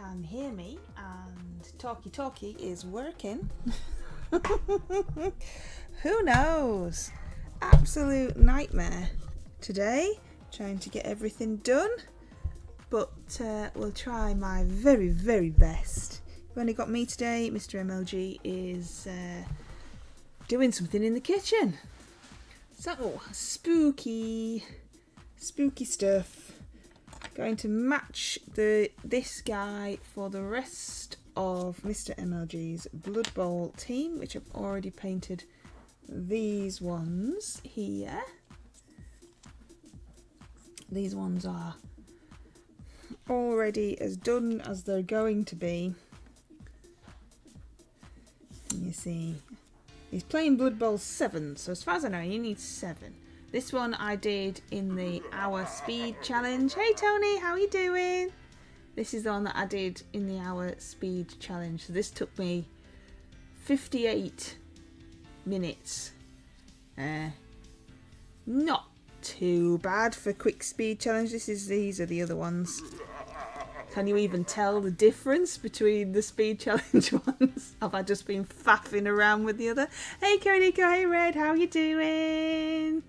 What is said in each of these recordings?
can hear me and talkie is working. Who knows? Absolute nightmare today, trying to get everything done, but we'll try my very, very best. We've only got me today. Mr MLG is doing something in the kitchen. So, spooky stuff. Going to match this guy for the rest of Mr MLG's Blood Bowl team, which I've already painted these ones here. These ones are already as done as they're going to be. And you see, he's playing Blood Bowl 7, so as far as I know, you need 7. This one I did in the hour speed challenge. Hey Tony, how are you doing? This is the one that I did in the hour speed challenge. So this took me 58 minutes. Not too bad for quick speed challenge. These are the other ones. Can you even tell the difference between the speed challenge ones? Have I just been faffing around with the other? Hey Kodiko, hey Red, how are you doing?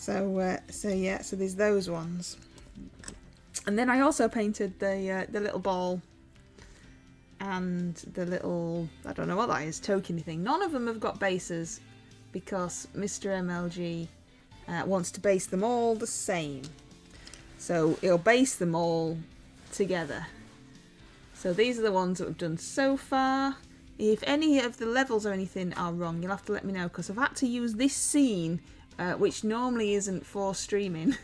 So there's those ones, and then I also painted the little ball and the little, I don't know what that is, tokeny thing. None of them have got bases because Mr MLG wants to base them all the same, so he'll base them all together. So these are the ones that we've done so far. If any of the levels or anything are wrong, you'll have to let me know, because I've had to use this scene which normally isn't for streaming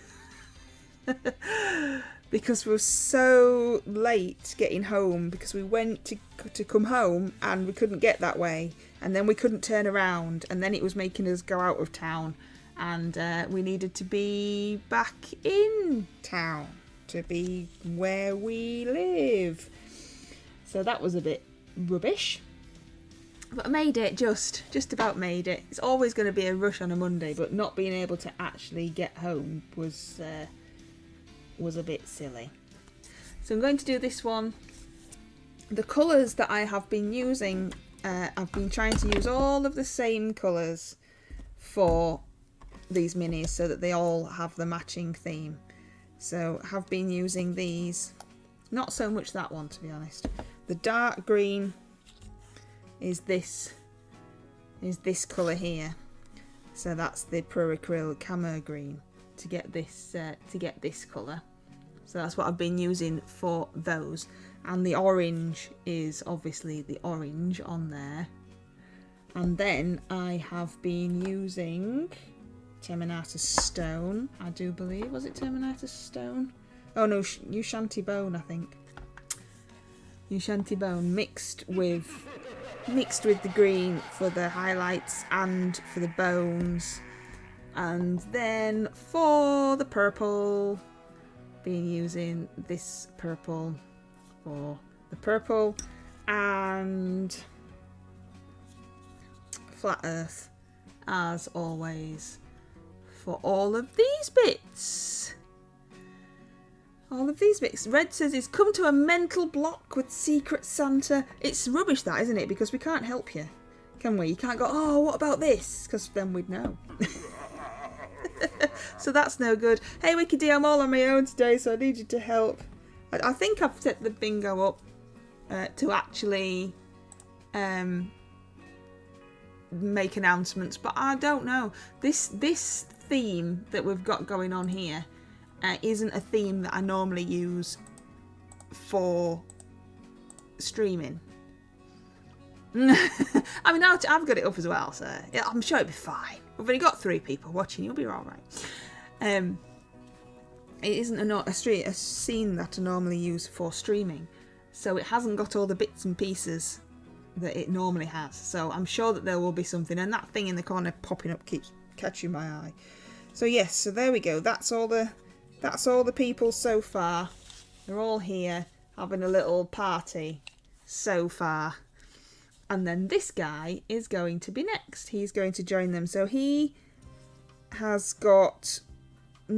because we're so late getting home, because we went to come home and we couldn't get that way, and then we couldn't turn around, and then it was making us go out of town, and we needed to be back in town to be where we live. So that was a bit rubbish. But I made it, just about made it. It's always going to be a rush on a Monday, but not being able to actually get home was a bit silly. So I'm going to do this one. The colours that I have been using, I've been trying to use all of the same colours for these minis so that they all have the matching theme. So I have been using these, not so much that one to be honest. The dark green is this colour here, so that's the Pro Acryl Camo Green to get this colour. So that's what I've been using for those, and the orange is obviously the orange on there. And then I have been using Terminatus Stone, I do believe. Was it Terminatus Stone? Oh no, Ushanti Bone, I think. Ushanti Bone mixed with the green for the highlights and for the bones, and then for the purple, been using this purple for the purple, and Flat Earth as always for all of these bits. Red says it's come to a mental block with Secret Santa. It's rubbish that, isn't it? Because we can't help you, can we? You can't go, oh, what about this? Because then we'd know. So that's no good. Hey Wiki D, I'm all on my own today, so I need you to help. I think I've set the bingo up to actually make announcements, but I don't know. This theme that we've got going on here isn't a theme that I normally use for streaming. I mean, I've got it up as well, so I'm sure it'll be fine. We've only got 3 people watching, you'll be alright. It isn't a scene that I normally use for streaming, so it hasn't got all the bits and pieces that it normally has. So I'm sure that there will be something, and that thing in the corner popping up keeps catching my eye. So yes, so there we go. That's all the people so far. They're all here having a little party so far. And then this guy is going to be next. He's going to join them. So he has got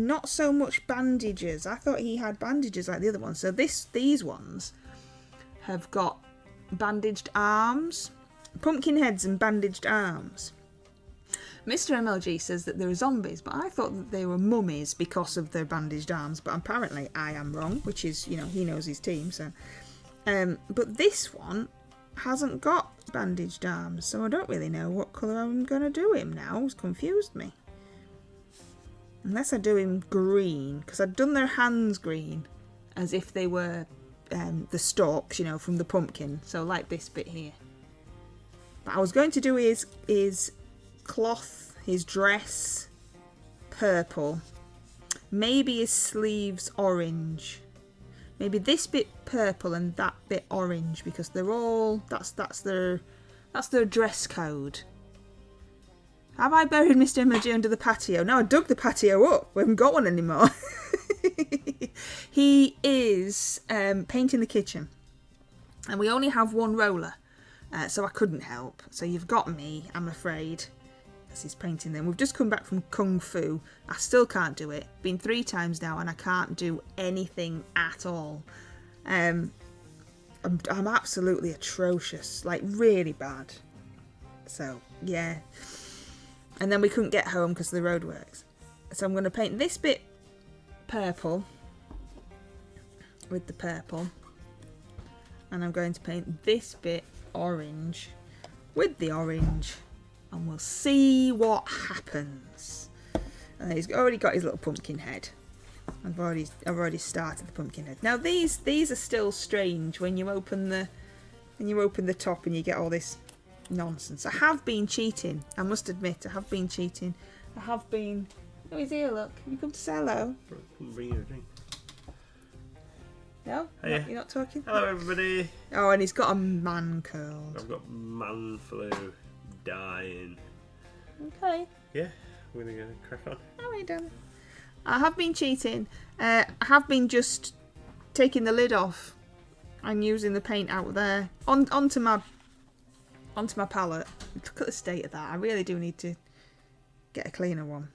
not so much bandages. I thought he had bandages like the other ones. So these ones have got bandaged arms, pumpkin heads and bandaged arms. Mr MLG says that they're zombies, but I thought that they were mummies because of their bandaged arms, but apparently I am wrong, which is, you know, he knows his team, so. But this one hasn't got bandaged arms, so I don't really know what colour I'm going to do him now. It's confused me. Unless I do him green, because I'd done their hands green, as if they were the stalks, you know, from the pumpkin, so like this bit here. But I was going to do his cloth, his dress purple, maybe his sleeves orange, maybe this bit purple and that bit orange, because they're all that's their dress code. Have I buried Mr MLG under the patio? No, I dug the patio up. We haven't got one anymore. He is painting the kitchen, and we only have one roller, so I couldn't help. So you've got me, I'm afraid. He's painting them. We've just come back from Kung Fu. I still can't do it. Been 3 times now and I can't do anything at all. I'm absolutely atrocious, like really bad. So yeah. And then we couldn't get home because of the roadworks. So I'm going to paint this bit purple with the purple, and I'm going to paint this bit orange with the orange. And we'll see what happens. He's already got his little pumpkin head. I've already started the pumpkin head. Now these are still strange when you open the top and you get all this nonsense. I have been cheating. I must admit, I have been cheating. I have been. Oh, he's here. Look, can you come to say hello? Bring you a drink. No, Hiya. you're not talking. Hello, everybody. Oh, and he's got a man cold. I've got man flu. Dying. Okay. Yeah, we're gonna go crack on. How are you doing? I have been cheating. I have been just taking the lid off and using the paint out there onto my palette. Look at the state of that. I really do need to get a cleaner one.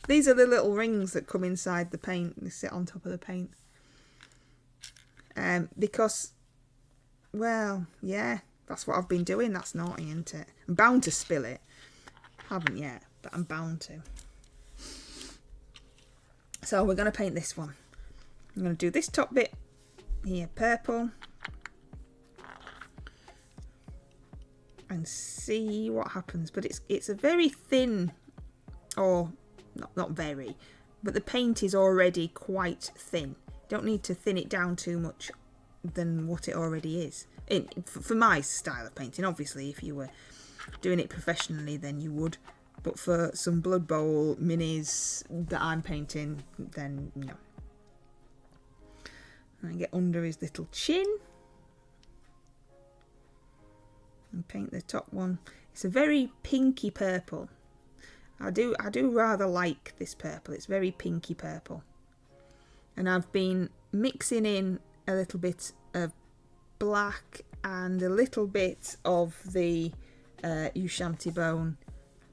These are the little rings that come inside the paint. They sit on top of the paint. Because, well, yeah. That's what I've been doing. That's naughty, isn't it? I'm bound to spill it. Haven't yet, but I'm bound to. So we're going to paint this one. I'm going to do this top bit here purple. And see what happens. But it's a very thin, or not very, but the paint is already quite thin. Don't need to thin it down too much than what it already is. For my style of painting, obviously, if you were doing it professionally, then you would. But for some Blood Bowl minis that I'm painting, then no. And get under his little chin. And paint the top one. It's a very pinky purple. I do rather like this purple. It's very pinky purple. And I've been mixing in a little bit of black and a little bit of the Ushanti bone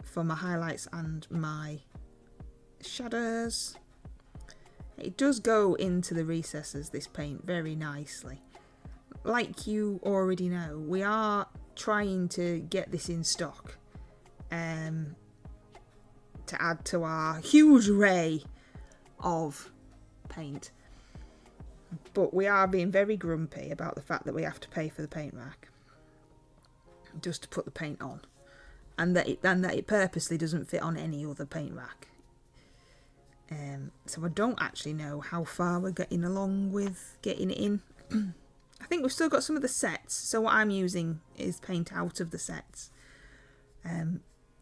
for my highlights and my shadows. It does go into the recesses, this paint, very nicely. Like you already know, we are trying to get this in stock to add to our huge array of paint. But we are being very grumpy about the fact that we have to pay for the paint rack just to put the paint on, and that it purposely doesn't fit on any other paint rack. So I don't actually know how far we're getting along with getting it in. I think we've still got some of the sets, so what I'm using is paint out of the sets. I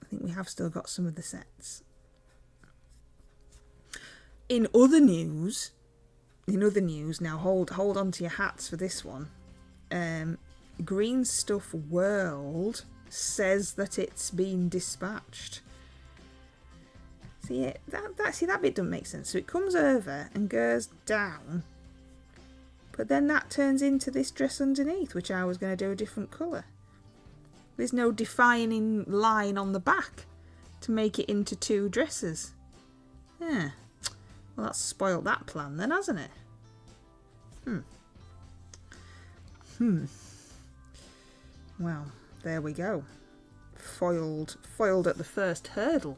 think we have still got some of the sets. In other news, now hold on to your hats for this one. Green Stuff World says that it's been dispatched. See, that bit doesn't make sense. So it comes over and goes down, but then that turns into this dress underneath, which I was going to do a different colour. There's no defining line on the back to make it into 2 dresses. Yeah. Well, that's spoilt that plan then, hasn't it? Well, there we go. Foiled at the first hurdle.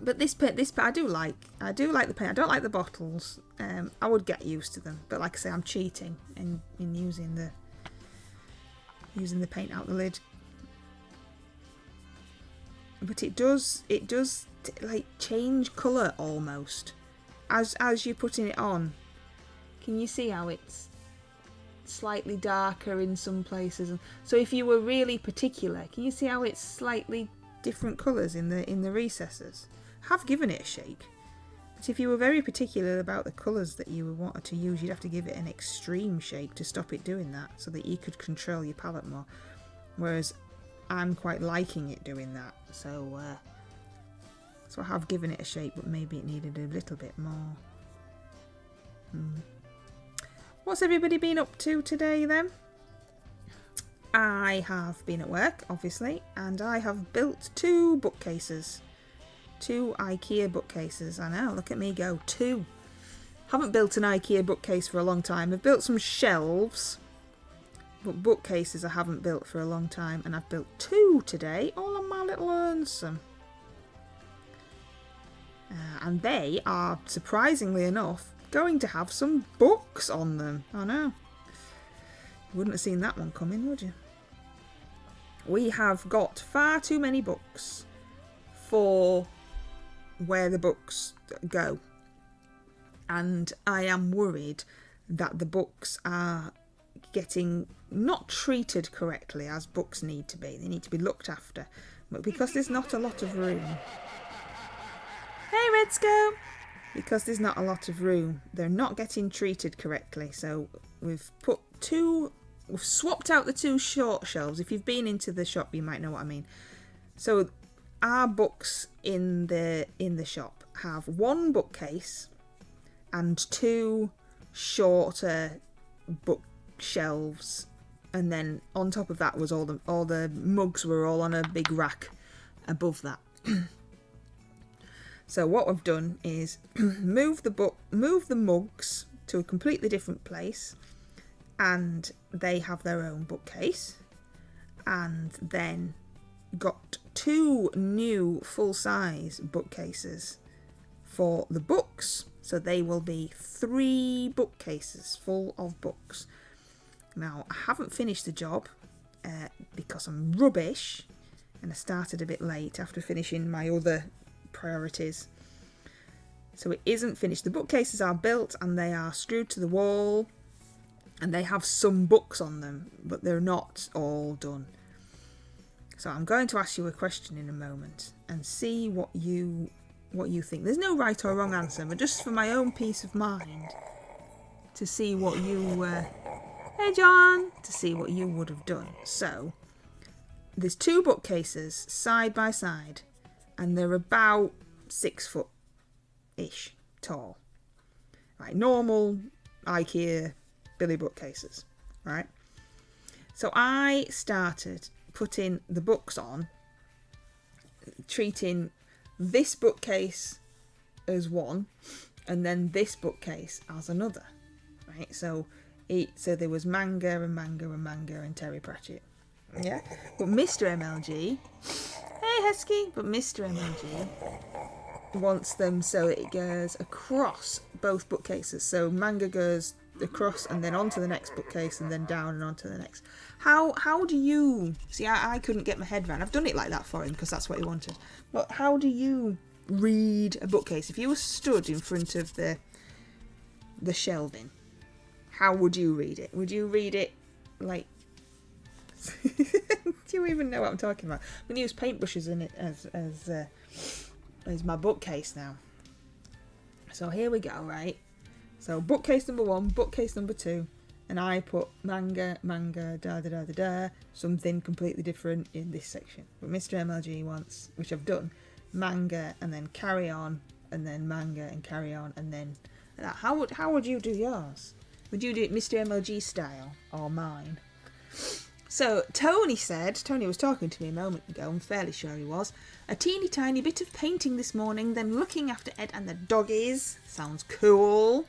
But this I do like the paint. I don't like the bottles. I would get used to them, but like I say, I'm cheating in using the paint out the lid. But it does like change colour almost as you're putting it on. Can you see how it's slightly darker in some places? So if you were really particular, can you see how it's slightly different colours in the recesses? I have given it a shake, but if you were very particular about the colours that you wanted to use, you'd have to give it an extreme shake to stop it doing that, so that you could control your palette more. Whereas I'm quite liking it doing that, so I have given it a shake, but maybe it needed a little bit more. What's everybody been up to today then? I have been at work, obviously, and I have built 2 bookcases. 2 IKEA bookcases. I know, look at me go, 2. Haven't built an IKEA bookcase for a long time. I've built some shelves, but bookcases I haven't built for a long time, and I've built 2 today, all on my little lonesome. And they are, surprisingly enough, going to have some books on them. I know. You wouldn't have seen that one coming, would you? We have got far too many books for where the books go. And I am worried that the books are getting not treated correctly as books need to be. They need to be looked after. But because there's not a lot of room... Hey, Redsco! Because there's not a lot of room, they're not getting treated correctly. So we've swapped out the 2 short shelves. If you've been into the shop, you might know what I mean. So our books in the shop have 1 bookcase and 2 shorter bookshelves, and then on top of that was all the mugs were all on a big rack above that. So what I've done is move the mugs to a completely different place, and they have their own bookcase, and then got 2 new full-size bookcases for the books. So they will be 3 bookcases full of books. Now, I haven't finished the job because I'm rubbish, and I started a bit late after finishing my other priorities. So it isn't finished. The bookcases are built and they are screwed to the wall, and they have some books on them, but they're not all done. So I'm going to ask you a question in a moment and see what you think. There's no right or wrong answer, but just for my own peace of mind, to see what you hey John, to see what you would have done. So there's 2 bookcases side by side, and they're about 6 foot-ish tall. Right, normal IKEA Billy bookcases, right? So I started putting the books on, treating this bookcase as one, and then this bookcase as another, right? So there was manga and Terry Pratchett, yeah. But Mr MLG, hey Husky, but Mr MLG wants them so it goes across both bookcases. So manga goes across and then onto the next bookcase and then down and onto the next. How do you see? I couldn't get my head around. I've done it like that for him because that's what he wanted. But how do you read a bookcase if you were stood in front of the shelving? How would you read it? Would you read it like? Do you even know what I'm talking about? I'm going to use paintbrushes in it as my bookcase now. So here we go, right? So bookcase number 1, bookcase number 2, and I put manga, something completely different in this section. But Mr MLG wants, which I've done, manga and then carry on, and then manga and carry on, and then that. How would you do yours? Would you do it Mr MLG style or mine? So Tony was talking to me a moment ago, I'm fairly sure he was. A teeny tiny bit of painting this morning, then looking after Ed and the doggies. Sounds cool.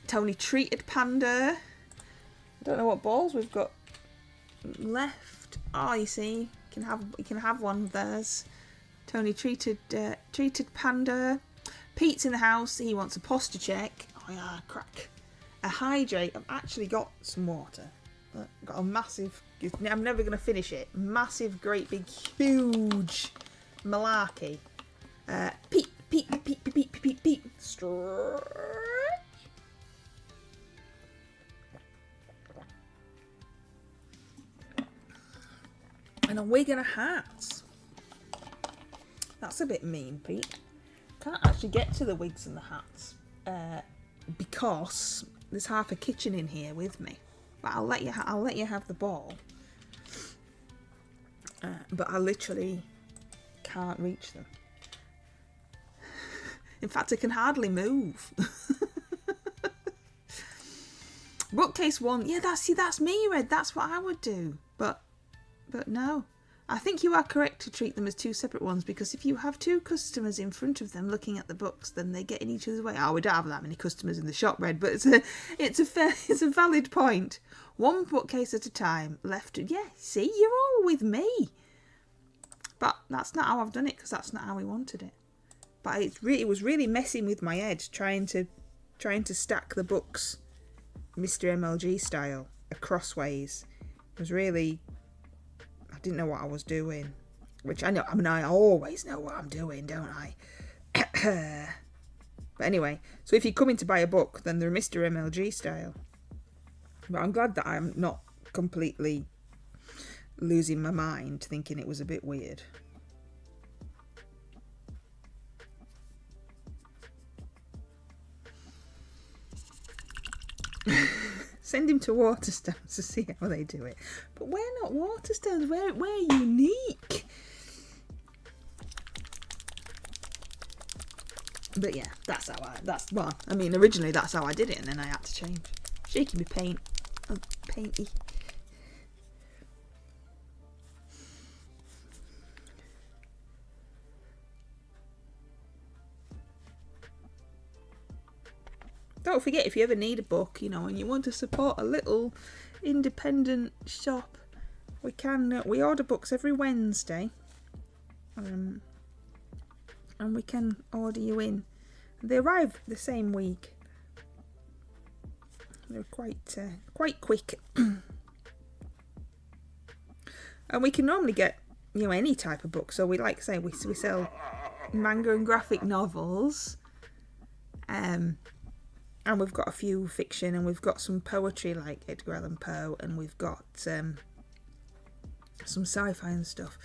Tony treated Panda. I don't know what balls we've got left. Oh, you see, you can have one of theirs. Tony treated Panda. Pete's in the house. He wants a posture check. Oh yeah, crack. A hydrate. I've actually got some water. Got a massive. I'm never going to finish it. Massive, great, big, huge malarkey. Pete. Stretch. And a wig and a hat. That's a bit mean, Pete. Can't actually get to the wigs and the hats because there's half a kitchen in here with me. But I'll let you have the ball. But I literally can't reach them. In fact, I can hardly move. Bookcase 1. Yeah, that's me, Red. That's what I would do. But no. I think you are correct to treat them as two separate ones, because if you have two customers in front of them looking at the books, then they get in each other's way. Oh, we don't have that many customers in the shop, Red, but it's a valid point. One bookcase at a time. Left. Yeah, see, you're all with me. But that's not how I've done it, because that's not how we wanted it. But it was really messing with my head trying to stack the books Mr MLG style acrossways. It was really. I didn't know what I was doing, which I know. I mean, I always know what I'm doing, don't I? But anyway, so if you're coming to buy a book, then they're Mr MLG style. But I'm glad that I'm not completely losing my mind, thinking it was a bit weird. Send him to Waterstones to see how they do it. But we're not Waterstones. We're unique. But yeah, originally that's how I did it, and then I had to change. Shaking me paint. Oh, painty. Don't forget, if you ever need a book, and you want to support a little independent shop, we order books every Wednesday, and we can order you in. They arrive the same week. They're quite quick, and we can normally get any type of book. So we sell manga and graphic novels, and we've got a few fiction, and we've got some poetry like Edgar Allan Poe, and we've got some sci-fi and stuff.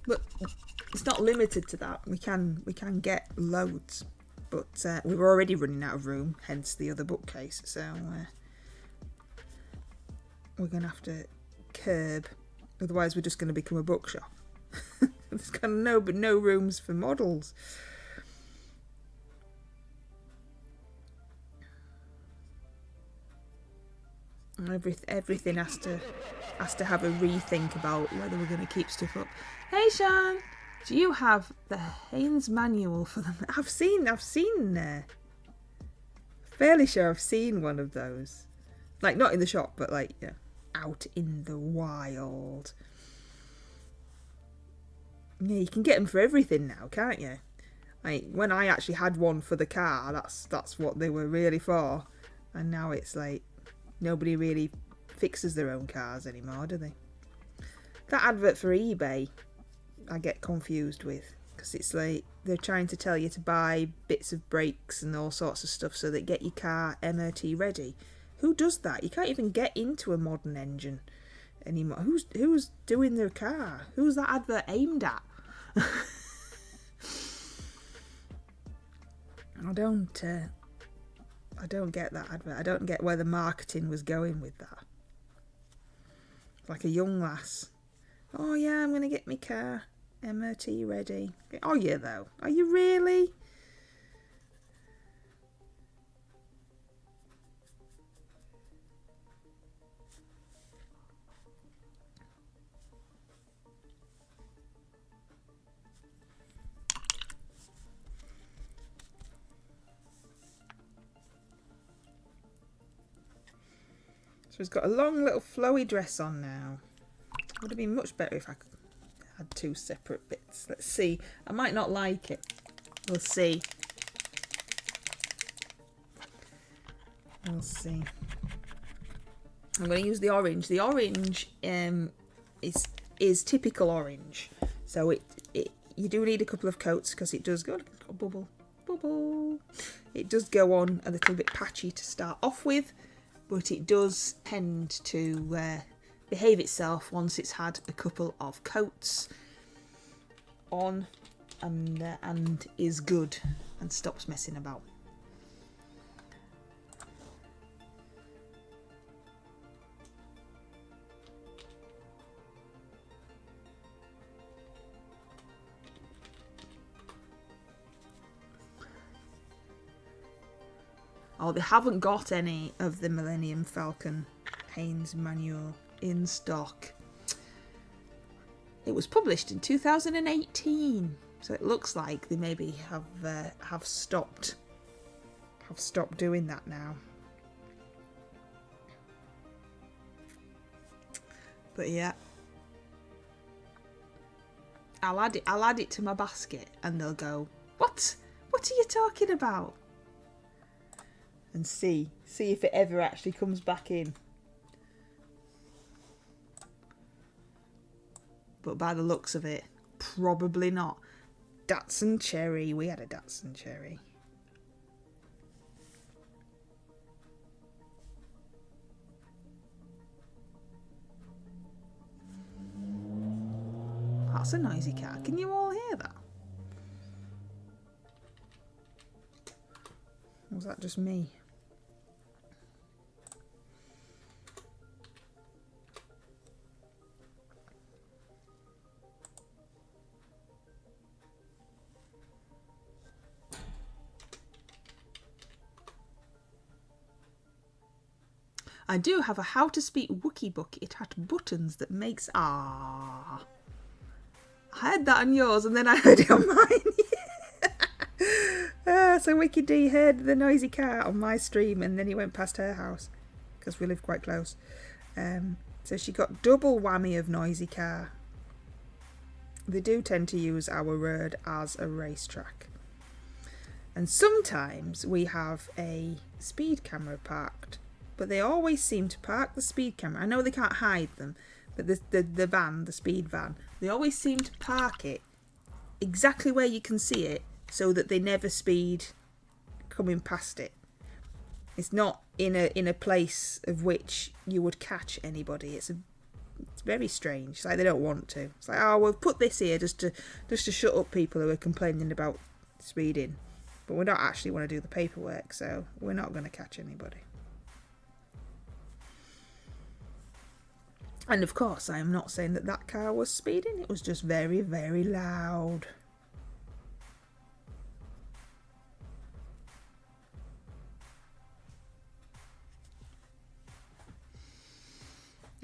But it's not limited to that. We can get loads, but we were already running out of room, hence the other bookcase. So we're gonna have to curb. Otherwise, we're just going to become a bookshop. There's kind of no rooms for models. Everything has to have a rethink about whether we're going to keep stuff up. Hey Sean, do you have the Haynes manual for them? I've seen fairly sure I've seen one of those, like not in the shop, but like out in the wild. Yeah, you can get them for everything now, can't you? Like when I actually had one for the car, that's what they were really for, and now it's like. Nobody really fixes their own cars anymore, do they? That advert for eBay, I get confused with, because it's like they're trying to tell you to buy bits of brakes and all sorts of stuff so that get your car MOT ready. Who does that? You can't even get into a modern engine anymore. Who's doing their car? Who's that advert aimed at? I don't get that advert. I don't get where the marketing was going with that. Like a young lass. Oh yeah, I'm going to get my car MOT ready. Oh yeah, though. Are you really? So he's got a long little flowy dress on now. Would have been much better if I had 2 separate bits. Let's see. I might not like it. We'll see. We'll see. I'm going to use the orange. The orange is typical orange. So you do need a couple of coats because it does go bubble. It does go on a little bit patchy to start off with, but it does tend to behave itself once it's had a couple of coats on and is good and stops messing about. Oh, they haven't got any of the Millennium Falcon Haynes manual in stock. It was published in 2018, so it looks like they maybe have stopped doing that now. But yeah, I'll add it to my basket, and they'll go, "What? What are you talking about?" And see if it ever actually comes back in. But by the looks of it, probably not. Datsun Cherry. We had a Datsun Cherry. That's a noisy cat. Can you all hear that? Or was that just me? I do have a How to Speak Wookiee book. It had buttons that makes I heard that on yours and then I heard it on mine. So Wiki D heard the noisy cat on my stream and then he went past her house because we live quite close. So she got double whammy of noisy car. They do tend to use our road as a racetrack. And sometimes we have a speed camera parked. But they always seem to park the speed camera. I know they can't hide them, but the van, the speed van, they always seem to park it exactly where you can see it so that they never speed coming past it. It's not in a place of which you would catch anybody. It's very strange. It's like they don't want to. It's like, oh, we'll put this here just to shut up people who are complaining about speeding. But we don't actually want to do the paperwork, so we're not going to catch anybody. And of course, I am not saying that car was speeding. It was just very, very loud.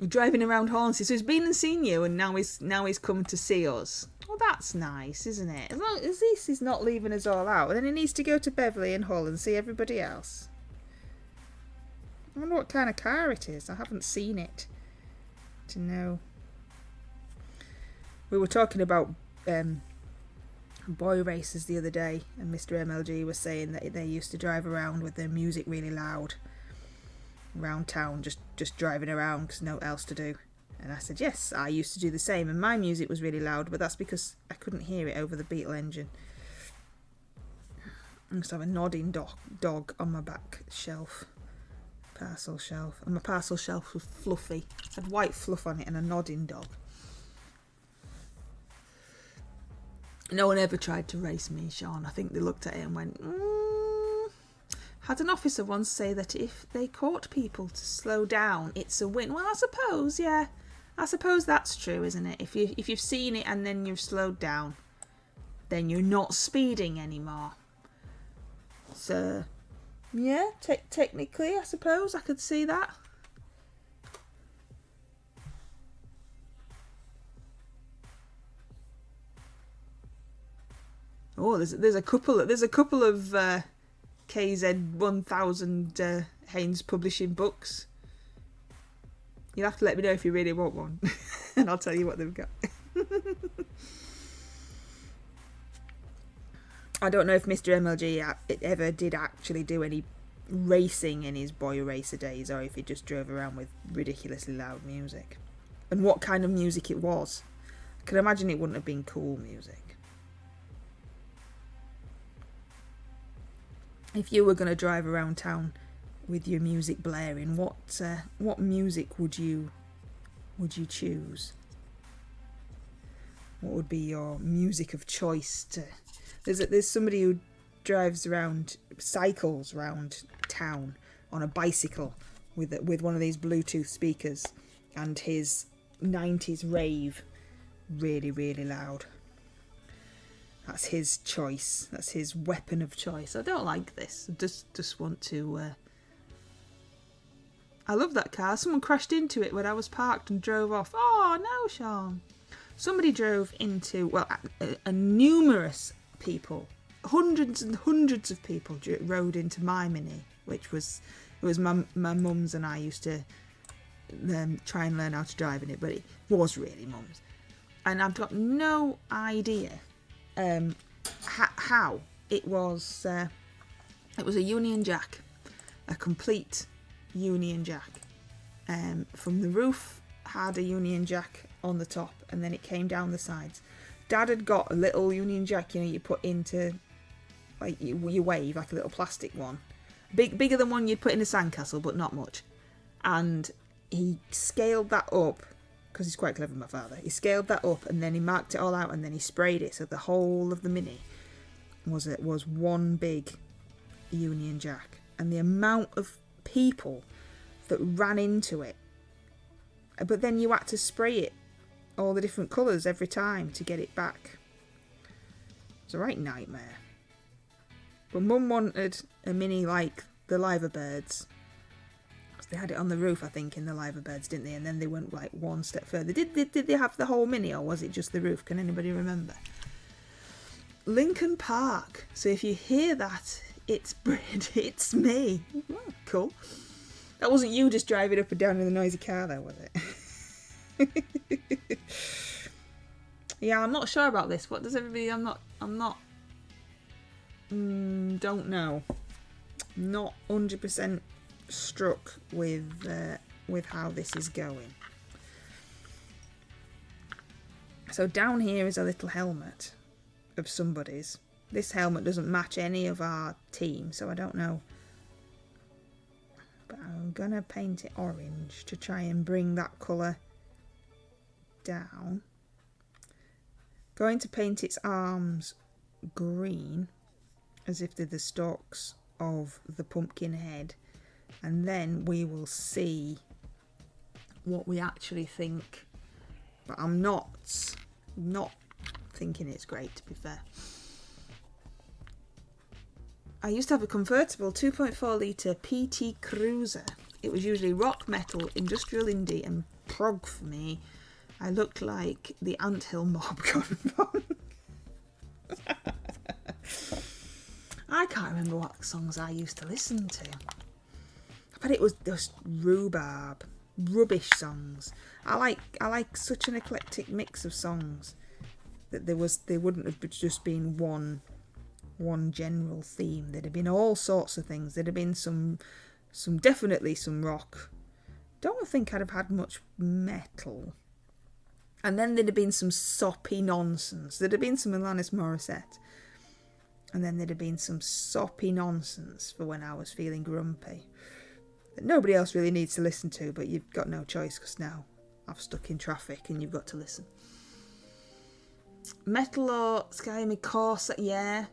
Driving around Hornsey. So he's been and seen you, and now he's come to see us. Well, that's nice, isn't it? As long as this is not leaving us all out, and then he needs to go to Beverley and Hull and see everybody else. I wonder what kind of car it is. I haven't seen it to know. We were talking about boy races the other day, and Mr MLG was saying that they used to drive around with their music really loud around town, just driving around because no else to do. And I said, yes, I used to do the same, and my music was really loud, but that's because I couldn't hear it over the Beetle engine. I used to have a nodding dog on my back shelf. Parcel shelf, and my parcel shelf was fluffy. It had white fluff on it and a nodding dog. No one ever tried to race me, Sean. I think they looked at it and went, Had an officer once say that if they caught people to slow down, it's a win. Well, I suppose, yeah. I suppose that's true, isn't it? If you've seen it and then you've slowed down, then you're not speeding anymore. So yeah, technically, I suppose I could see that. Oh, there's a couple of KZ 1000 Haynes publishing books You'll have to let me know if you really want one. And I'll tell you what they've got. I don't know if Mr MLG ever did actually do any racing in his boy racer days, or if he just drove around with ridiculously loud music. And what kind of music it was. I can imagine it wouldn't have been cool music. If you were going to drive around town with your music blaring, what music would you choose? What would be your music of choice? There's somebody who cycles around town on a bicycle with one of these Bluetooth speakers, and his 90s rave really, really loud. That's his choice. That's his weapon of choice. I don't like this. I just want to... I love that car. Someone crashed into it when I was parked and drove off. Oh, no, Sean. Somebody drove into... Well, numerous people. Hundreds and hundreds of people rode into my Mini, which was... It was my mum's, and I used to try and learn how to drive in it, but it was really mum's. And I've got no idea how it was. It was a Union Jack, a complete Union Jack. From the roof, had a Union Jack on the top, and then it came down the sides. Dad had got a little Union Jack, you put into, like, you wave, like a little plastic one. Bigger than one you'd put in a sandcastle, but not much. And he scaled that up, because he's quite clever, my father. He scaled that up, and then he marked it all out, and then he sprayed it, so the whole of the Mini was one big Union Jack. And the amount of people that ran into it. But then you had to spray it all the different colours every time to get it back. It's a right nightmare. But Mum wanted a Mini like the Liverbirds. They had it on the roof, I think, in the Liverbirds, didn't they? And then they went like one step further. Did they have the whole Mini, or was it just the roof? Can anybody remember? Lincoln Park. So if you hear that, it's me. Oh, cool. That wasn't you just driving up and down in the noisy car, though, was it? Yeah, I'm not sure about this. What does everybody? I'm not. Don't know. Not 100% struck with how this is going. So down here is a little helmet of somebody's. This helmet doesn't match any of our team, so I don't know. But I'm gonna paint it orange to try and bring that colour down. Going to paint its arms green, as if they're the stalks of the pumpkin head, and then we will see what we actually think. But I'm not thinking it's great, to be fair. I used to have a convertible 2.4 litre PT Cruiser. It was usually rock, metal, industrial indie and prog for me. I looked like the Anthill mob gone wrong. I can't remember what songs I used to listen to. I bet it was just rhubarb, rubbish songs. I like such an eclectic mix of songs that there wouldn't have just been one general theme. There'd have been all sorts of things. There'd have been some definitely some rock. Don't think I'd have had much metal. And then there'd have been some soppy nonsense. There'd have been some Alanis Morissette. And then there'd have been some soppy nonsense for when I was feeling grumpy. That nobody else really needs to listen to, but you've got no choice because now I've stuck in traffic and you've got to listen. Metal or Sky Me Corsa, yeah.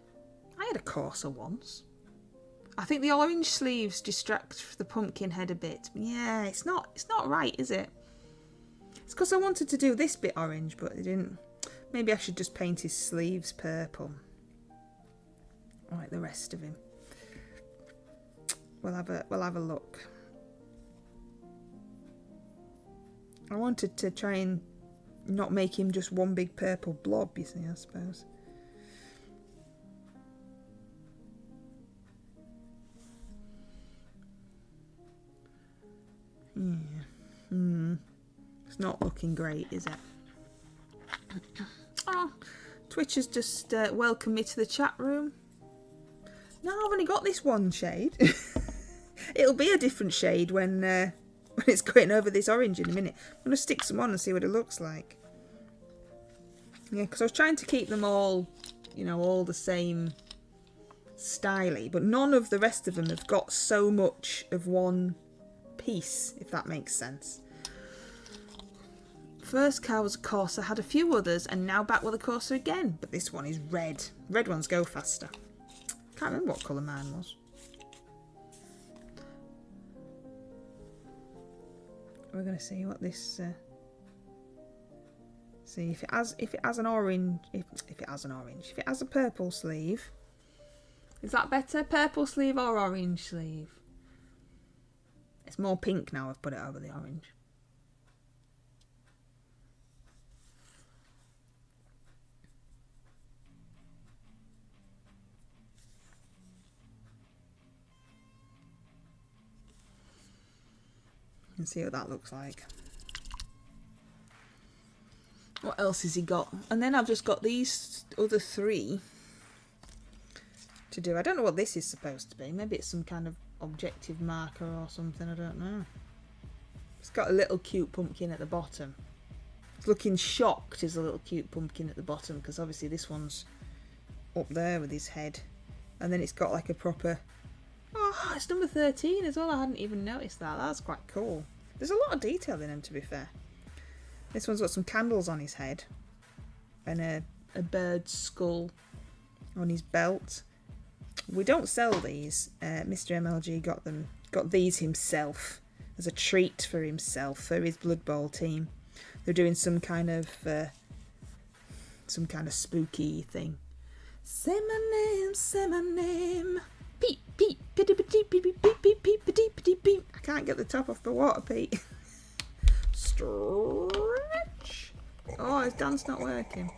I had a Corsa once. I think the orange sleeves distract the pumpkin head a bit. Yeah, it's not right, is it? It's because I wanted to do this bit orange, but it didn't. Maybe I should just paint his sleeves purple. Like the rest of him. We'll have a look. I wanted to try and not make him just one big purple blob, you see, I suppose. Yeah. It's not looking great, is it? Oh, Twitch has just welcomed me to the chat room. No, I've only got this one shade. It'll be a different shade when it's going over this orange in a minute. I'm going to stick some on and see what it looks like. Yeah, because I was trying to keep them all, you know, all the same styly, but none of the rest of them have got so much of one piece, if that makes sense. First car was a Corsa, had a few others, and now back with a Corsa again, but this one is red. Red ones go faster. Can't remember what colour mine was. We're going to see what this... see if it has an orange. If it has a purple sleeve. Is that better? Purple sleeve or orange sleeve? It's more pink now. I've put it over the orange. And see what that looks like. What else has he got? And then I've just got these other three to do. I don't know what this is supposed to be. Maybe it's some kind of objective marker or something. I don't know. It's got a little cute pumpkin at the bottom. It's looking shocked as a little cute pumpkin at the bottom because obviously this one's up there with his head. And then it's got like a proper... Oh, it's number 13 as well. I hadn't even noticed that. That's quite cool. There's a lot of detail in him, to be fair. This one's got some candles on his head. And a bird's skull on his belt. We don't sell these. Mr MLG got these himself as a treat for himself, for his Blood Bowl team. They're doing some kind of spooky thing. Say my name. Peep, peep, pitty, peep, peep, peep, peep, peep, peep, peep, peep, peep. I can't get the top off the water, Pete. Stretch. Oh, his dance not working.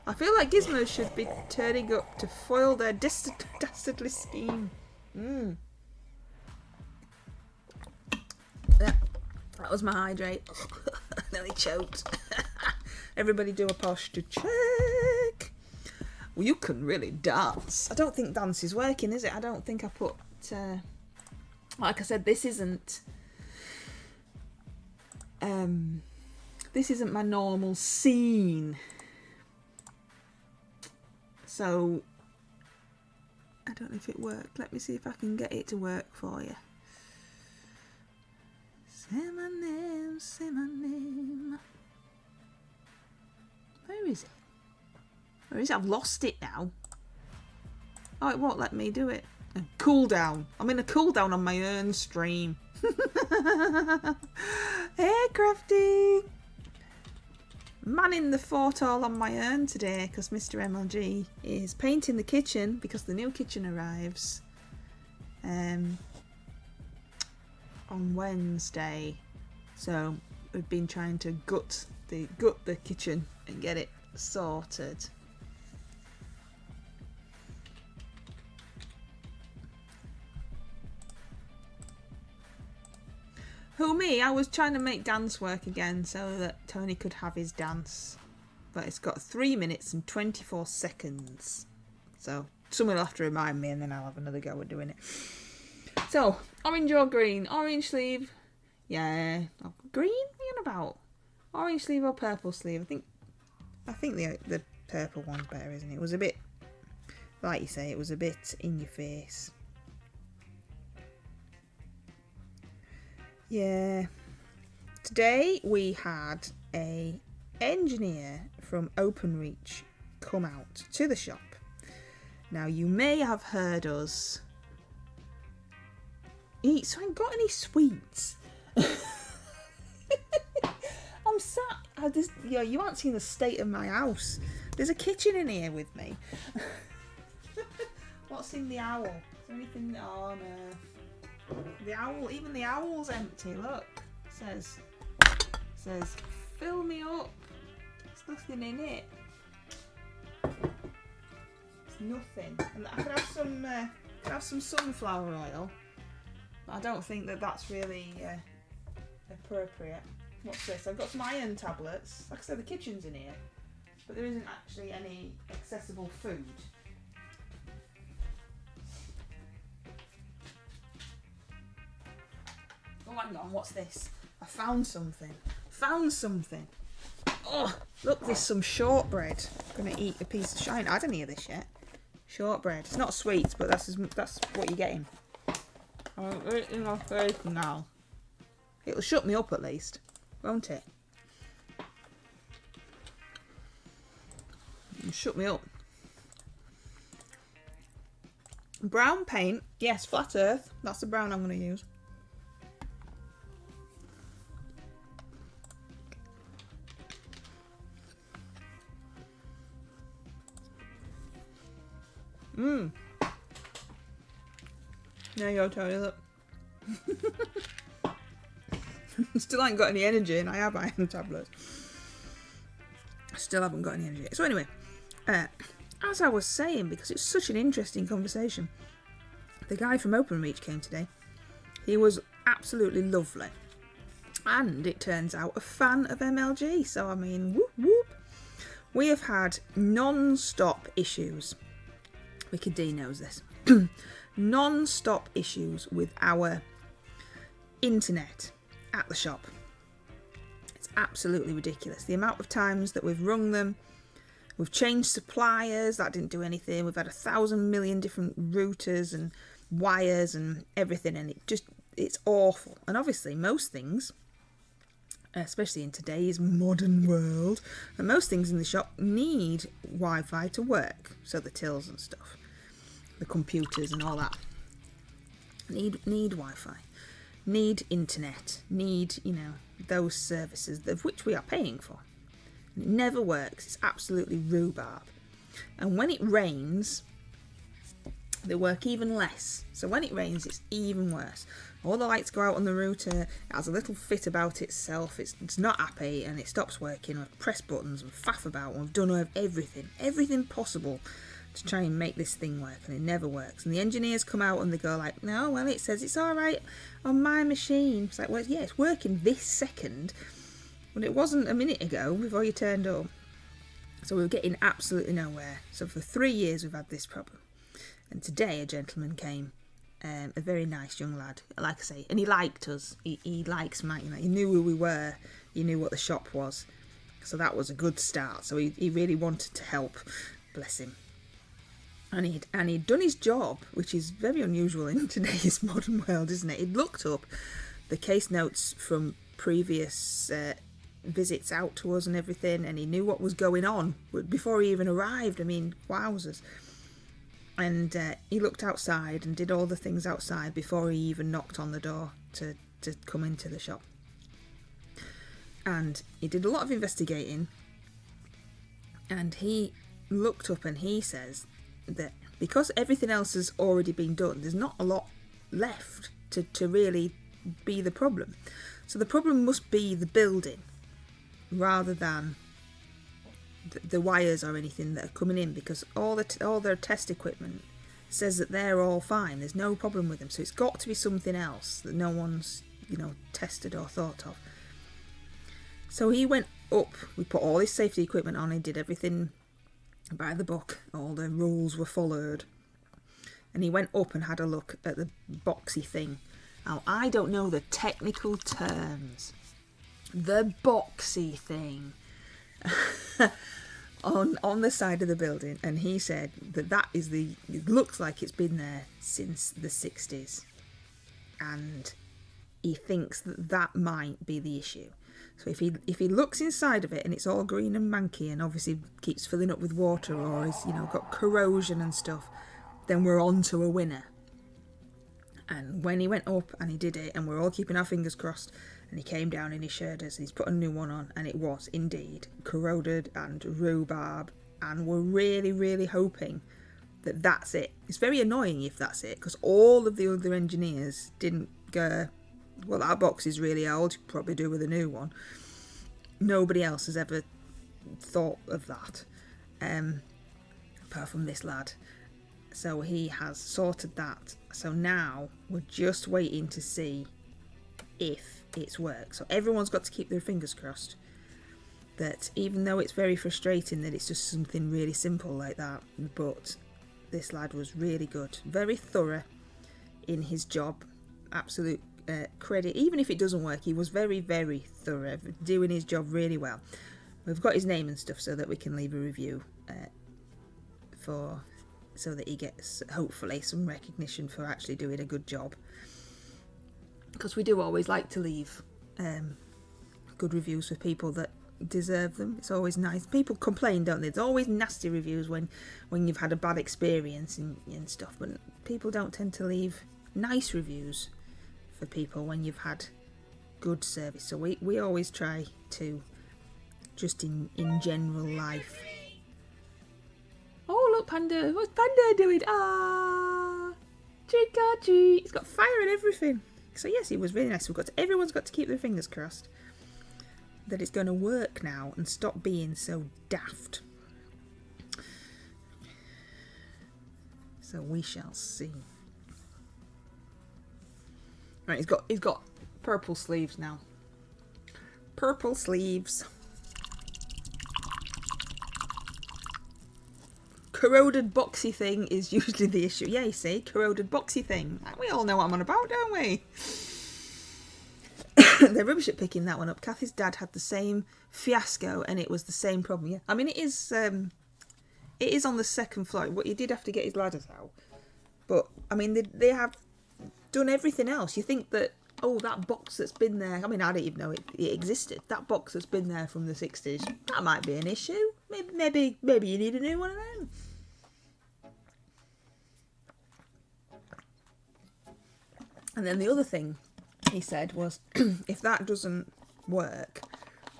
I feel like gizmos should be turning up to foil their dastardly scheme. Yeah, that was my hydrate. Nearly choked. Everybody do a posture check. Well, you can really dance. I don't think dance is working, is it? I don't think I put... like I said, this isn't my normal scene. So, I don't know if it worked. Let me see if I can get it to work for you. Say my name, say my name. Where is it? Where is it? I've lost it now. Oh, it won't let me do it. A cooldown. I'm in a cooldown on my Earn stream. Hey, Crafty! Manning the fort all on my Earn today because Mr MLG is painting the kitchen because the new kitchen arrives on Wednesday. So we've been trying to gut the kitchen and get it sorted. Who, me? I was trying to make dance work again so that Tony could have his dance. But it's got 3 minutes and 24 seconds. So someone will have to remind me and then I'll have another go at doing it. So, orange or green? Orange sleeve. Yeah. Oh, green? What are you on about? Orange sleeve or purple sleeve? I think the purple one's better, isn't it? It was a bit, like you say, it was a bit in your face. Yeah. Today we had a engineer from Openreach come out to the shop. Now you may have heard us eat, so I ain't got any sweets. I'm sat, you haven't seen the state of my house. There's a kitchen in here with me. What's in the owl? Is there anything? Oh no. The owl, even the owl's empty, look. It says, fill me up. There's nothing in it. There's nothing. And I could have some sunflower oil. But I don't think that's really appropriate. What's this? I've got some iron tablets. Like I said, the kitchen's in here, but there isn't actually any accessible food. Oh, hang on, what's this? I found something. Oh, look, there's some shortbread. I'm gonna eat a piece of shine. I didn't hear this yet. Shortbread. It's not sweet, but that's what you're getting. I'm eating my face now. It'll shut me up at least, won't it? It'll shut me up. Brown paint. Yes, flat earth. That's the brown I'm going to use. There you go, Tony, look. Still ain't got any energy, and I have iron tablets. Still haven't got any energy. So anyway, as I was saying, because it's such an interesting conversation, the guy from Openreach came today. He was absolutely lovely. And it turns out a fan of MLG. So, I mean, whoop whoop. We have had non-stop issues. Wicked D knows this. Non-stop issues with our internet at the shop. It's absolutely ridiculous. The amount of times that we've rung them, we've changed suppliers, that didn't do anything. We've had 1,000 million different routers and wires and everything, and it's awful. And obviously most things, especially in today's modern world, and most things in the shop need Wi-Fi to work. So the tills and stuff, the computers and all that need Wi-Fi, need internet, need, you know, those services of which we are paying for. And it never works. It's absolutely rhubarb. And when it rains, they work even less. So when it rains, it's even worse. All the lights go out on the router. It has a little fit about itself. It's not happy, and it stops working. We've pressed buttons and faff about, and we've done everything possible to try and make this thing work, and it never works. And the engineers come out and they go like, no, well, it says it's all right on my machine. It's like, well, yeah, it's working this second, but it wasn't a minute ago before you turned up. So we were getting absolutely nowhere. So for 3 years we've had this problem. And today a gentleman came, a very nice young lad, like I say, and he liked us. He likes Mike, you know, he knew who we were, he knew what the shop was. So that was a good start. So he really wanted to help, bless him. And he'd done his job, which is very unusual in today's modern world, isn't it? He'd looked up the case notes from previous visits out to us and everything, and he knew what was going on before he even arrived. I mean, wowzers. And he looked outside and did all the things outside before he even knocked on the door to come into the shop. And he did a lot of investigating, and he looked up and he says that because everything else has already been done, there's not a lot left to really be the problem. So the problem must be the building rather than the wires or anything that are coming in, because all their test equipment says that they're all fine. There's no problem with them. So it's got to be something else that no one's, you know, tested or thought of. So he went up, we put all his safety equipment on, he did everything by the book, all the rules were followed, and he went up and had a look at the boxy thing. Now, I don't know the technical terms. The boxy thing on the side of the building, and he said that it looks like it's been there since the 60s, and he thinks that might be the issue. So if he looks inside of it and it's all green and manky and obviously keeps filling up with water or is, you know, got corrosion and stuff, then we're on to a winner. And when he went up and he did it, and we're all keeping our fingers crossed, and he came down and he showed us, he's put a new one on, and it was indeed corroded and rhubarb, and we're really, really hoping that that's it. It's very annoying if that's it, because all of the other engineers didn't go, well, that box is really old, you could probably do with a new one. Nobody else has ever thought of that, apart from this lad. So he has sorted that. So now we're just waiting to see if it's worked. So everyone's got to keep their fingers crossed that even though it's very frustrating that it's just something really simple like that, but this lad was really good, very thorough in his job. Absolute credit. Even if it doesn't work, he was very, very thorough, doing his job really well. We've got his name and stuff so that we can leave a review so that he gets hopefully some recognition for actually doing a good job, because we do always like to leave good reviews for people that deserve them. It's always nice. People complain, don't they? There's always nasty reviews when you've had a bad experience and stuff, but people don't tend to leave nice reviews for people when you've had good service. So we always try to, just in general life. Oh look, Panda, what's Panda doing? Ah, trick or treat. He's got fire and everything. So yes, it was really nice. Everyone's got to keep their fingers crossed that it's going to work now and stop being so daft. So we shall see. Right, he's got purple sleeves now. Purple sleeves. Corroded boxy thing is usually the issue. Yeah, you see, corroded boxy thing. We all know what I'm on about, don't we? They're rubbish at picking that one up. Kathy's dad had the same fiasco and it was the same problem. Yeah, I mean it is on the second floor. What, he did have to get his ladders out, but I mean they have done everything else. You think that, oh, that box that's been there, I mean I didn't even know it existed. That box that's been there from the 60s, that might be an issue. Maybe you need a new one of them. And then the other thing he said was, if that doesn't work,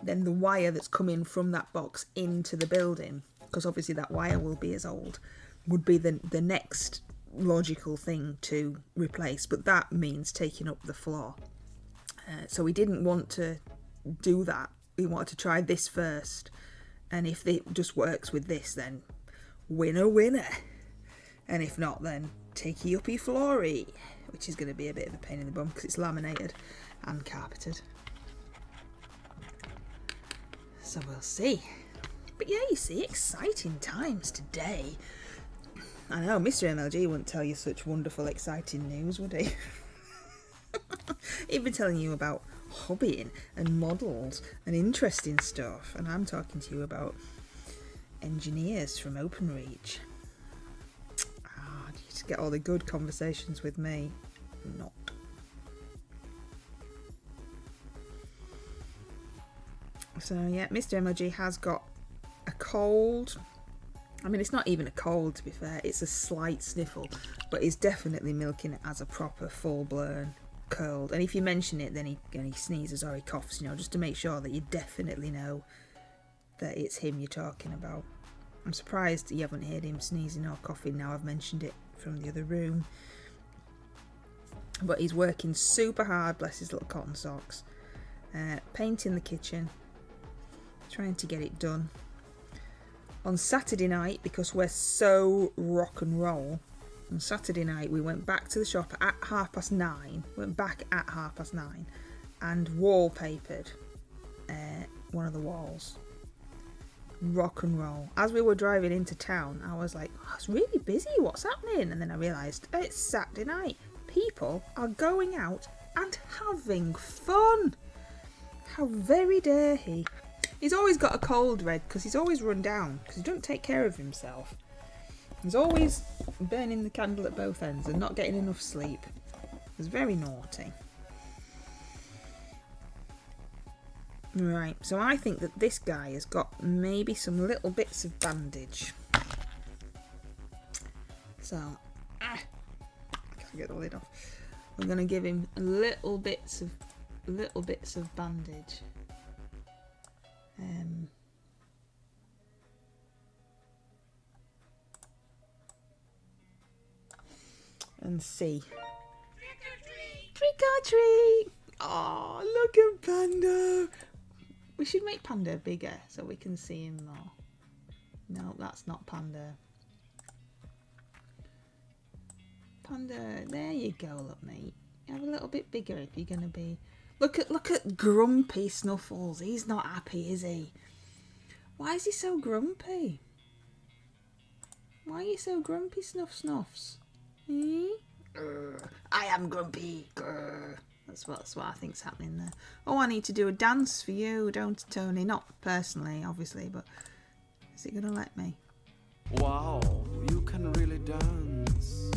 then the wire that's coming from that box into the building, because obviously that wire will be as old, would be the next logical thing to replace. But that means taking up the floor. So we didn't want to do that. We wanted to try this first. And if it just works with this, then winner, winner. And if not, then takey uppy floory, which is going to be a bit of a pain in the bum because it's laminated and carpeted. So we'll see. But yeah, you see, exciting times today. I know, Mr MLG wouldn't tell you such wonderful, exciting news, would he? He'd be telling you about hobbying and models and interesting stuff, and I'm talking to you about engineers from Openreach. You just get all the good conversations with me. Not. So yeah, Mr MLG has got a cold. I mean, it's not even a cold, to be fair. It's a slight sniffle, but he's definitely milking it as a proper full-blown cold. And if you mention it, then he sneezes or he coughs, just to make sure that you definitely know that it's him you're talking about. I'm surprised you haven't heard him sneezing or coughing now I've mentioned it from the other room. But he's working super hard, bless his little cotton socks. Painting the kitchen, trying to get it done. On Saturday night, because we're so rock and roll, on Saturday night we went back to the shop at 9:30. Went back at 9:30 and wallpapered one of the walls. Rock and roll. As we were driving into town, I was like, oh, it's really busy, what's happening? And then I realised it's Saturday night. People are going out and having fun. How very dare he? He's always got a cold, Red, because he's always run down, because he don't take care of himself. He's always burning the candle at both ends and not getting enough sleep. He's very naughty. Right, so I think that this guy has got maybe some little bits of bandage. So, I can't get the lid off. We're going to give him little bits of bandage. And see. Trick or treat! Oh, look at Panda! We should make Panda bigger so we can see him more. No, that's not Panda. Panda, there you go, look mate. Have a little bit bigger if you're going to be Look at grumpy Snuffles. He's not happy, is he? Why is he so grumpy? Why are you so grumpy, Snuffs? Hmm? I am grumpy. That's what I think's happening there. Oh, I need to do a dance for you, don't I, Tony? Not personally, obviously, but is it gonna let me? Wow, you can really dance.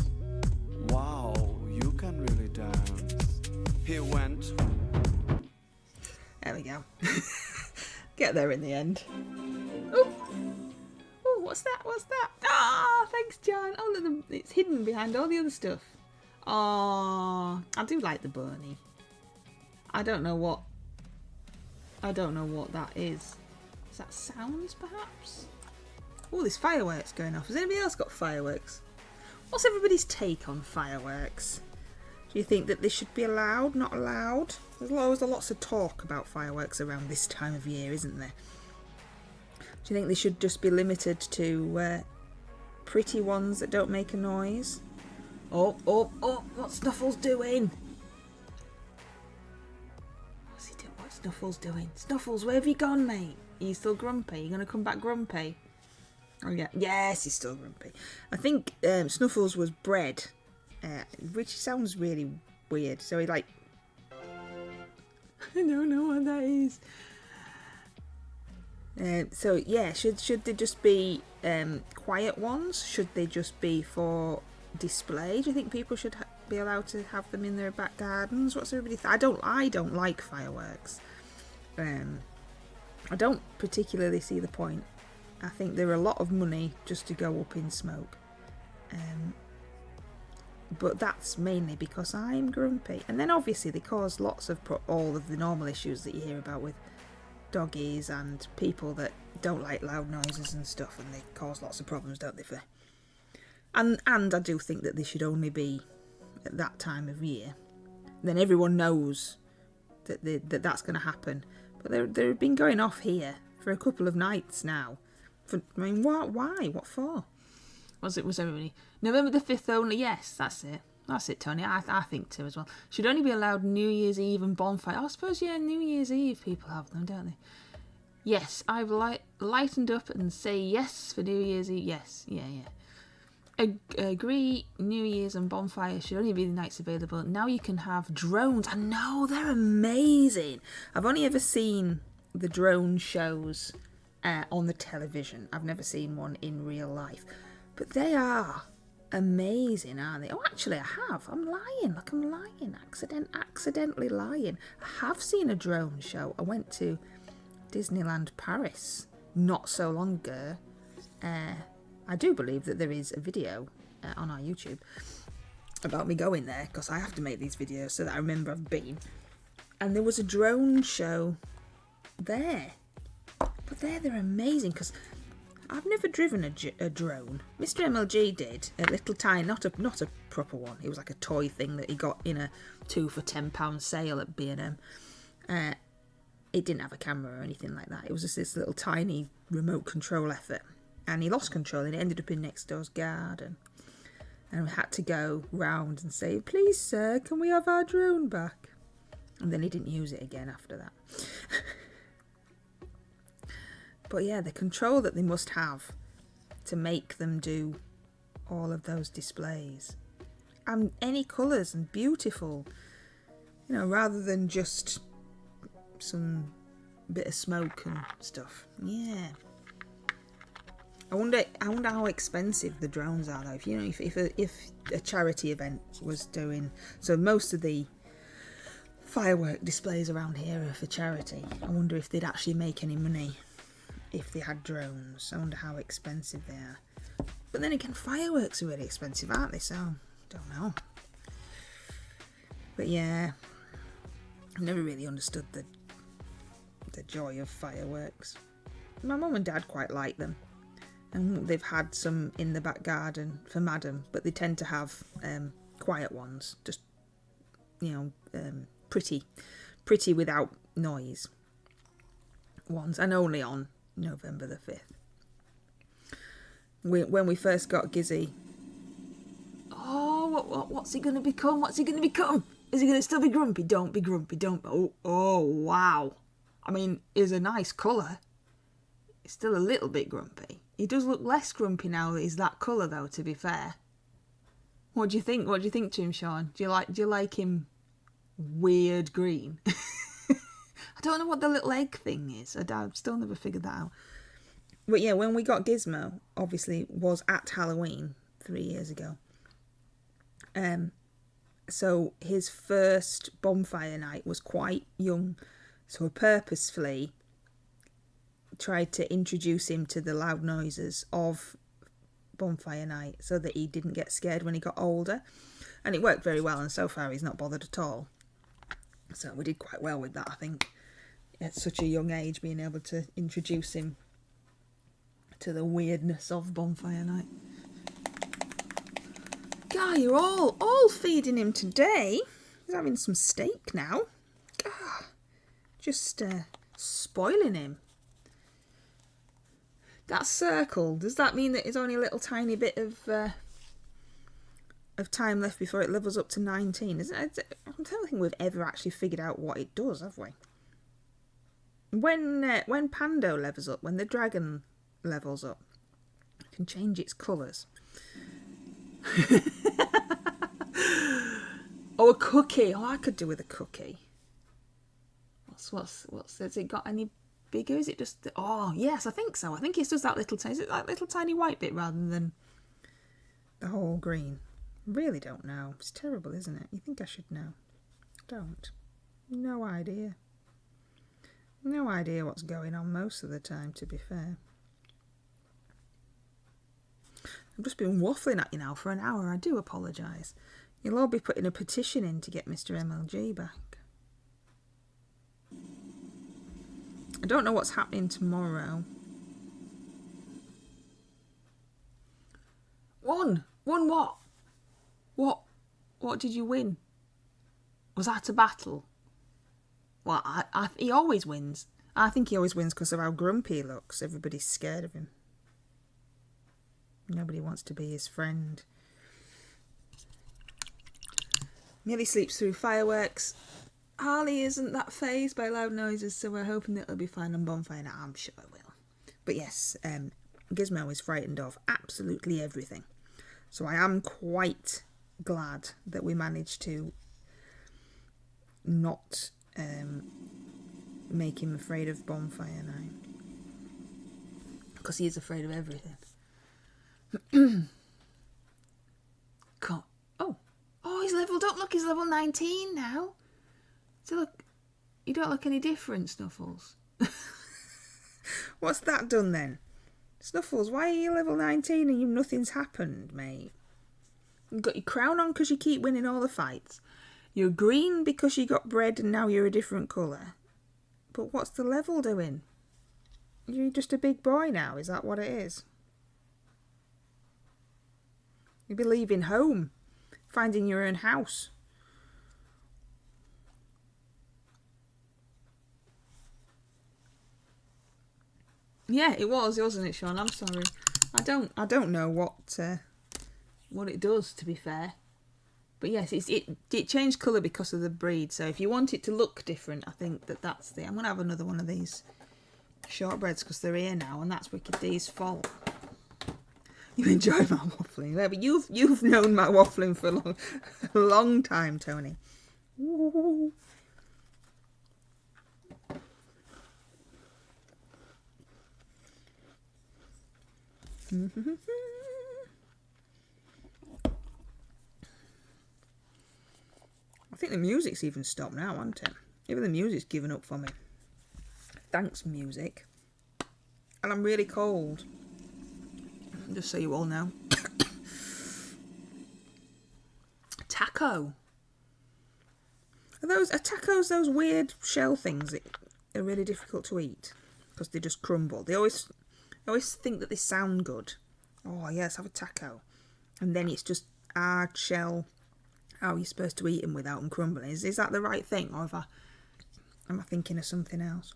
Wow, you can really dance. He went. There we go. Get there in the end. Oh, what's that? Ah, thanks, John. Oh, look, it's hidden behind all the other stuff. Oh, I do like the bunny. I don't know what that is. Is that sounds, perhaps? Oh, there's fireworks going off. Has anybody else got fireworks? What's everybody's take on fireworks? Do you think that they should be allowed, not allowed? There's always lots of talk about fireworks around this time of year, isn't there? Do you think they should just be limited to pretty ones that don't make a noise? Oh, what's Snuffles doing? What's he doing? What's Snuffles doing? Snuffles, where have you gone, mate? Are you still grumpy? Are you going to come back grumpy? Oh, yeah. Yes, he's still grumpy. I think Snuffles was bred, which sounds really weird. So he like... I don't know what that is. So yeah, should they just be quiet ones? Should they just be for display? Do you think people should be allowed to have them in their back gardens? What's everybody I don't like fireworks. I don't particularly see the point. I think they're a lot of money just to go up in smoke. But that's mainly because I'm grumpy. And then obviously they cause lots of all of the normal issues that you hear about with doggies and people that don't like loud noises and stuff, and they cause lots of problems, don't they? And I do think that they should only be at that time of year. Then everyone knows that that's going to happen. But they've been going off here for a couple of nights now. Why? What for? Was everybody November the 5th only? Yes, that's it, Tony. I think too as well. Should only be allowed New Year's Eve and bonfire. I suppose, yeah, New Year's Eve people have them, don't they? Yes, I've lightened up and say yes for New Year's Eve. Yes, yeah. Agree, New Year's and bonfire should only be the nights available. Now you can have drones. I know, they're amazing. I've only ever seen the drone shows on the television. I've never seen one in real life. But they are amazing, aren't they? Oh, actually, I have. I'm lying. Look, I'm lying. Accidentally lying. I have seen a drone show. I went to Disneyland Paris not so long ago. I do believe that there is a video on our YouTube about me going there, because I have to make these videos so that I remember I've been. And there was a drone show there. But they're amazing, because I've never driven a drone. Mr MLG did, a little tiny, not a proper one. It was like a toy thing that he got in a 2 for £10 sale at B&M. It didn't have a camera or anything like that. It was just this little tiny remote control effort. And he lost control and it ended up in next door's garden. And we had to go round and say, please sir, can we have our drone back? And then he didn't use it again after that. But yeah, the control that they must have to make them do all of those displays. And any colours and beautiful. You know, rather than just some bit of smoke and stuff. Yeah. I wonder how expensive the drones are though. If a charity event was doing, so most of the firework displays around here are for charity. I wonder if they'd actually make any money if they had drones. I wonder how expensive they are. But then again, fireworks are really expensive, aren't they? So, don't know. But yeah, I've never really understood the joy of fireworks. My mum and dad quite like them. And they've had some in the back garden for Madam, but they tend to have quiet ones. Just, pretty without noise ones. And only on November the 5th. When we first got Gizzy, oh, what's he going to become? What's he going to become? Is he going to still be grumpy? Don't be grumpy. Don't. Oh, wow. I mean, it's a nice colour. He's still a little bit grumpy. He does look less grumpy now that he's that colour, though, to be fair. What do you think? What do you think to him, Sean? Do you like him weird green? I don't know what the little egg thing is. I've still never figured that out. But yeah, when we got Gizmo, obviously, was at Halloween 3 years ago. So his first bonfire night was quite young. So I purposefully tried to introduce him to the loud noises of bonfire night so that he didn't get scared when he got older. And it worked very well, and so far he's not bothered at all. So we did quite well with that, I think, at such a young age, being able to introduce him to the weirdness of bonfire night. God, you're all feeding him today. He's having some steak now. God, just spoiling him. That circle, does that mean that there's only a little tiny bit of time left before it levels up to 19? I don't think we've ever actually figured out what it does, have we? When Pando levels up, when the dragon levels up, it can change its colours. Oh, a cookie. Oh, I could do with a cookie. What's has it got any bigger? Is it just... Oh, yes, I think so. I think it's just that little... Is it that little tiny white bit rather than the whole green? Really don't know. It's terrible, isn't it? You think I should know. Don't. No idea. No idea what's going on most of the time, to be fair. I've just been waffling at you now for an hour. I do apologise. You'll all be putting a petition in to get Mr MLG back. I don't know what's happening tomorrow. Won what? What did you win? Was that a battle? Well, he always wins. I think he always wins because of how grumpy he looks. Everybody's scared of him. Nobody wants to be his friend. Millie sleeps through fireworks. Harley isn't that fazed by loud noises, so we're hoping that it'll be fine on bonfire night. I'm sure it will. But yes, Gizmo is frightened of absolutely everything. So I am quite glad that we managed to not make him afraid of bonfire night. Because he is afraid of everything. Oh, he's leveled up. Look, he's level 19 now. So look, you don't look any different, Snuffles. What's that done then? Snuffles, why are you level 19 and nothing's happened, mate? You've got your crown on because you keep winning all the fights. You're green because you got bred and now you're a different colour. But what's the level doing? You're just a big boy now, is that what it is? You'll be leaving home, finding your own house. Yeah, it was, wasn't it, Sean? I'm sorry. I don't know what it does, to be fair. But yes, it changed colour because of the breed. So if you want it to look different, I think that's the... I'm going to have another one of these shortbreads because they're here now, and that's Wicked D's fault. You enjoy my waffling. Yeah, but you've known my waffling for a long time, Tony. Ooh. I think the music's even stopped now, hasn't it? Even the music's given up for me. Thanks, music. And I'm really cold. Just so you all know. Taco. Are tacos those weird shell things that are really difficult to eat? Because they just crumble. I always think that they sound good. Oh, yes, have a taco. And then it's just hard shell. How you're supposed to eat them without them crumbling. Is that the right thing? Or am I thinking of something else?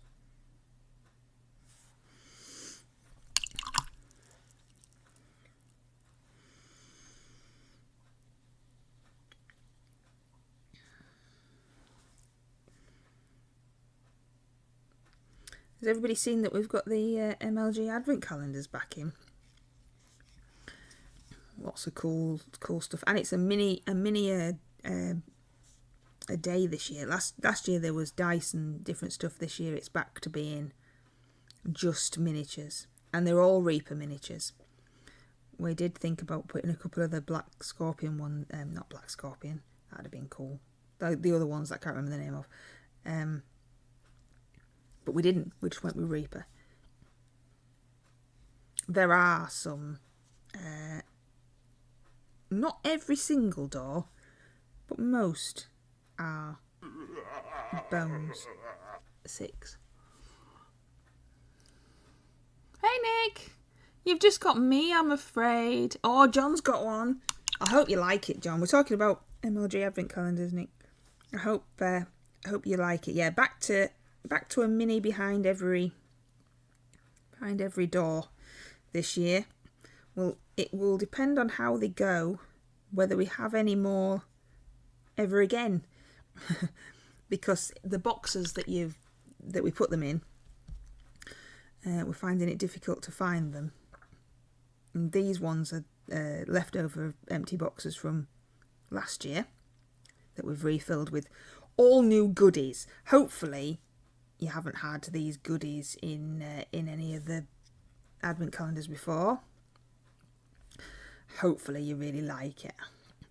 Has everybody seen that we've got the MLG Advent calendars back in? Lots of cool stuff, and it's a mini a day this year. Last year there was dice and different stuff. This year it's back to being just miniatures, and they're all Reaper miniatures. We did think about putting a couple of the Black Scorpion one, not Black Scorpion, that'd have been cool. The other ones that I can't remember the name of. But we didn't, we just went with Reaper. There are some, not every single door, but most are bones. 6. Hey Nick! You've just got me, I'm afraid. Oh, John's got one. I hope you like it, John. We're talking about MLG Advent calendars, Nick. I hope you like it. Yeah, back to a mini behind every door this year. Well, it will depend on how they go, whether we have any more ever again. Because the boxes that we put them in, we're finding it difficult to find them. And these ones are leftover empty boxes from last year that we've refilled with all new goodies. Hopefully you haven't had these goodies in any of the advent calendars before. Hopefully you really like it.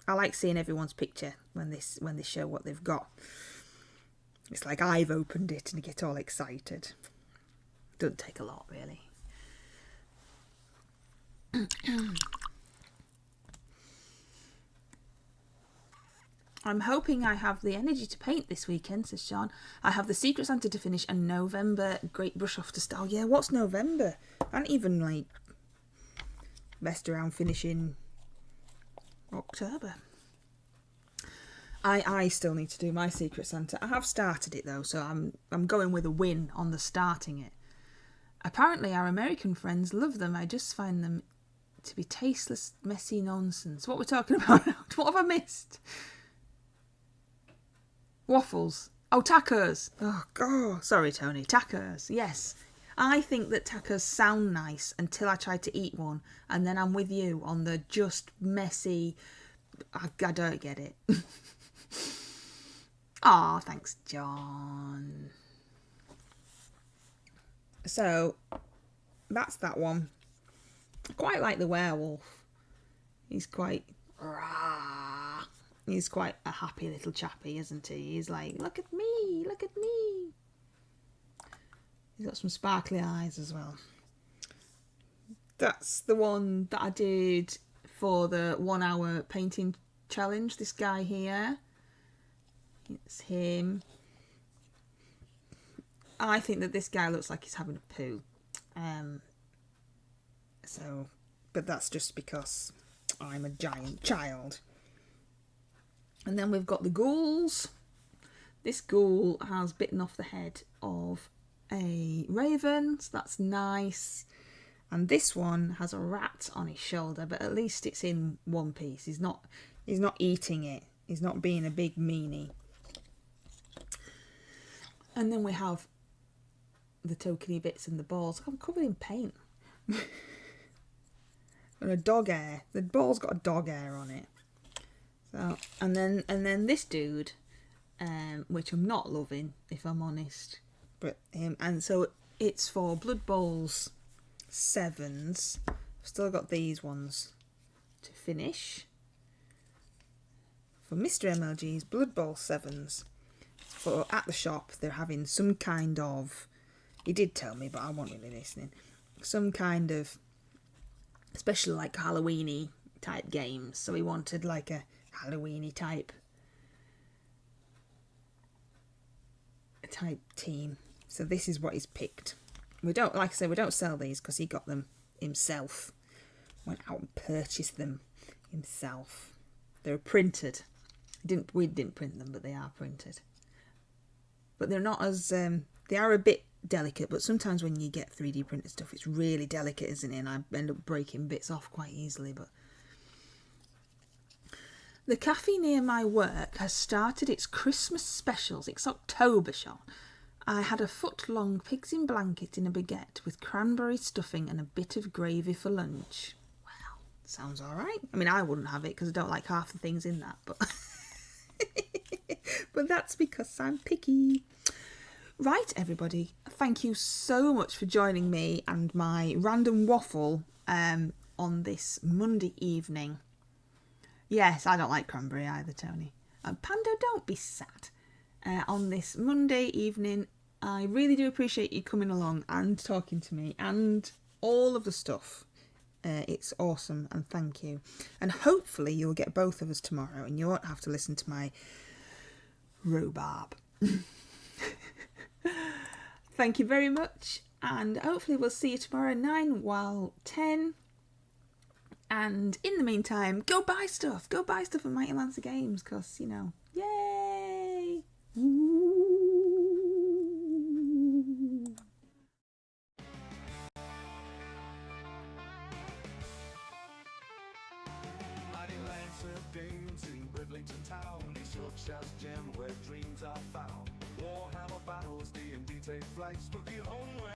I like seeing everyone's picture when they show what they've got. It's like I've opened it and I get all excited. Doesn't take a lot, really. I'm hoping I have the energy to paint this weekend, says Sean. I have the Secret Santa to finish and November Great Brush Off to start. Oh yeah, what's November? I haven't even messed around finishing October. I still need to do my Secret Santa. I have started it though, so I'm going with a win on the starting it. Apparently our American friends love them. I just find them to be tasteless, messy nonsense. What we're talking about now? What have I missed? Waffles. Oh, tacos. Oh, God. Sorry, Tony. Tacos. Yes. I think that tacos sound nice until I try to eat one, and then I'm with you on the just messy. I don't get it. Oh, thanks, John. So, that's that one. I quite like the werewolf. He's quite a happy little chappy, isn't he? He's like, look at me, look at me. He's got some sparkly eyes as well. That's the one that I did for the 1 hour painting challenge. This guy here. It's him. I think that this guy looks like he's having a poo. But that's just because I'm a giant child. And then we've got the ghouls. This ghoul has bitten off the head of a raven, so that's nice. And this one has a rat on his shoulder, but at least it's in one piece. He's not eating it. He's not being a big meanie. And then we have the tokeny bits and the balls. I'm covered in paint. And a dog hair. The ball's got a dog hair on it. So and then this dude, which I'm not loving, if I'm honest. But and so it's for Blood Bowls 7s. I've still got these ones to finish. For Mr MLGs Blood Bowl 7s. For at the shop they're having some kind of, he did tell me but I wasn't really listening, some kind of especially like Halloweeny type games. So he wanted like a Halloweeny type team. So this is what he's picked. We don't, like I said, we don't sell these because he got them himself. Went out and purchased them himself. They're printed. We didn't print them, but they are printed. But they're not as they are a bit delicate. But sometimes when you get 3D printed stuff, it's really delicate, isn't it? And I end up breaking bits off quite easily. But the cafe near my work has started its Christmas specials. It's October, Sean. I had a foot-long pigs in blanket in a baguette with cranberry stuffing and a bit of gravy for lunch. Well, sounds all right. I mean, I wouldn't have it because I don't like half the things in that, but but that's because I'm picky. Right, everybody, thank you so much for joining me and my random waffle on this Monday evening. Yes, I don't like cranberry either, Tony. Pando, don't be sad. On this Monday evening, I really do appreciate you coming along and talking to me and all of the stuff. It's awesome, and thank you. And hopefully you'll get both of us tomorrow and you won't have to listen to my rhubarb. Thank you very much, and hopefully we'll see you tomorrow at 9 while 10. And in the meantime, go buy stuff at Mighty Lancer Games, because, you know, yay! Ooh. Mighty Lancer Games in Bridlington Town, a short-shelf gem where dreams are found. Warhammer battles, D&D take flight, spooky home.